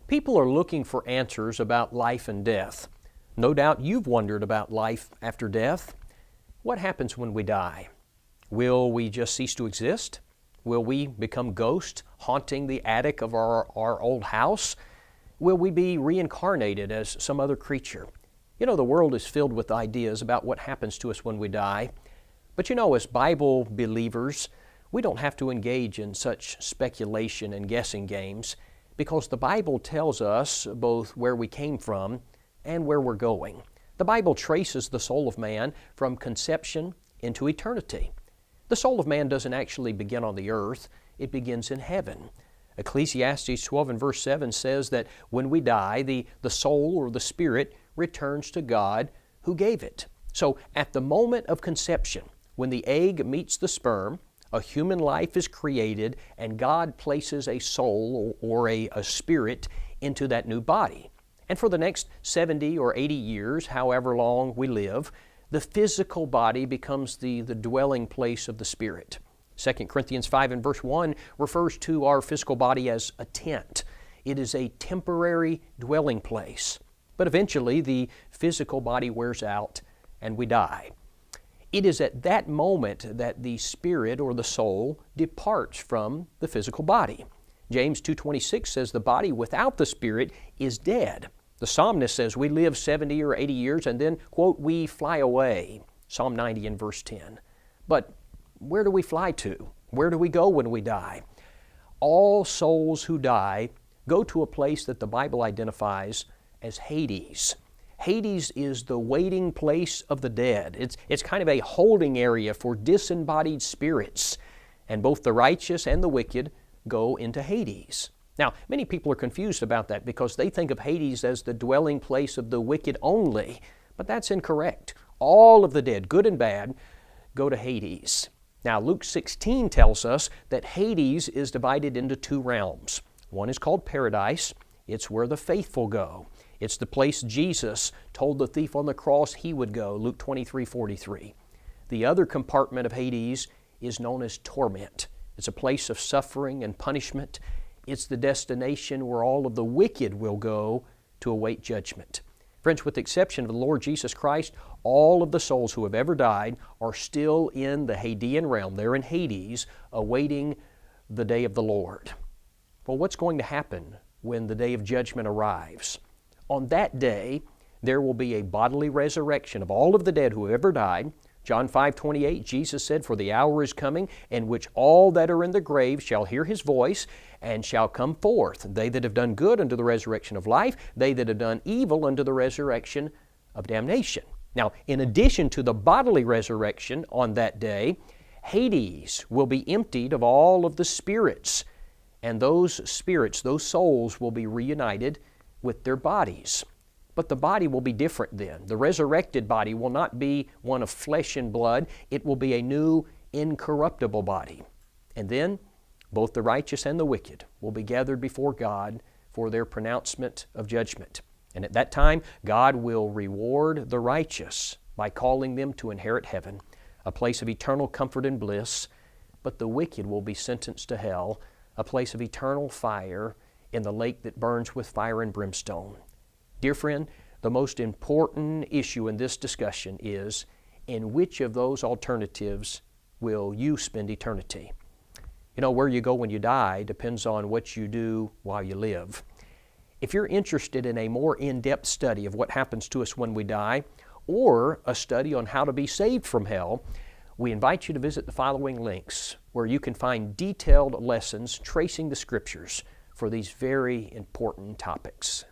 People are looking for answers about life and death. No doubt you've wondered about life after death. What happens when we die? Will we just cease to exist? Will we become ghosts haunting the attic of our old house? Will we be reincarnated as some other creature? You know, the world is filled with ideas about what happens to us when we die. But you know, as Bible believers, we don't have to engage in such speculation and guessing games, because the Bible tells us both where we came from and where we're going. The Bible traces the soul of man from conception into eternity. The soul of man doesn't actually begin on the earth, it begins in heaven. Ecclesiastes 12 and verse 7 says that when we die, the soul or the spirit returns to God who gave it. So at the moment of conception, when the egg meets the sperm, a human life is created, and God places a soul or a spirit into that new body. And for the next 70 or 80 years, however long we live, the physical body becomes the dwelling place of the spirit. 2 Corinthians 5 and verse 1 refers to our physical body as a tent. It is a temporary dwelling place. But eventually the physical body wears out and we die. It is at that moment that the spirit or the soul departs from the physical body. James 2:26 says the body without the spirit is dead. The psalmist says we live 70 or 80 years and then, quote, we fly away. Psalm 90 and verse 10. But where do we fly to? Where do we go when we die? All souls who die go to a place that the Bible identifies as Hades. Hades is the waiting place of the dead. It's kind of a holding area for disembodied spirits. And both the righteous and the wicked go into Hades. Now, many people are confused about that because they think of Hades as the dwelling place of the wicked only. But that's incorrect. All of the dead, good and bad, go to Hades. Now, Luke 16 tells us that Hades is divided into two realms. One is called paradise. It's where the faithful go. It's the place Jesus told the thief on the cross he would go, Luke 23:43. The other compartment of Hades is known as torment. It's a place of suffering and punishment. It's the destination where all of the wicked will go to await judgment. Friends, with the exception of the Lord Jesus Christ, all of the souls who have ever died are still in the Hadean realm. They're in Hades, awaiting the day of the Lord. Well, what's going to happen when the day of judgment arrives? On that day, there will be a bodily resurrection of all of the dead who have ever died. John 5:28, Jesus said, "For the hour is coming, in which all that are in the grave shall hear His voice, and shall come forth, they that have done good unto the resurrection of life, they that have done evil unto the resurrection of damnation." Now, in addition to the bodily resurrection on that day, Hades will be emptied of all of the spirits, and those spirits, those souls, will be reunited with their bodies. But the body will be different then. The resurrected body will not be one of flesh and blood. It will be a new, incorruptible body. And then both the righteous and the wicked will be gathered before God for their pronouncement of judgment. And at that time, God will reward the righteous by calling them to inherit heaven, a place of eternal comfort and bliss. But the wicked will be sentenced to hell, a place of eternal fire in the lake that burns with fire and brimstone. Dear friend, the most important issue in this discussion is, in which of those alternatives will you spend eternity? You know, where you go when you die depends on what you do while you live. If you're interested in a more in-depth study of what happens to us when we die, or a study on how to be saved from hell, we invite you to visit the following links, where you can find detailed lessons tracing the Scriptures for these very important topics.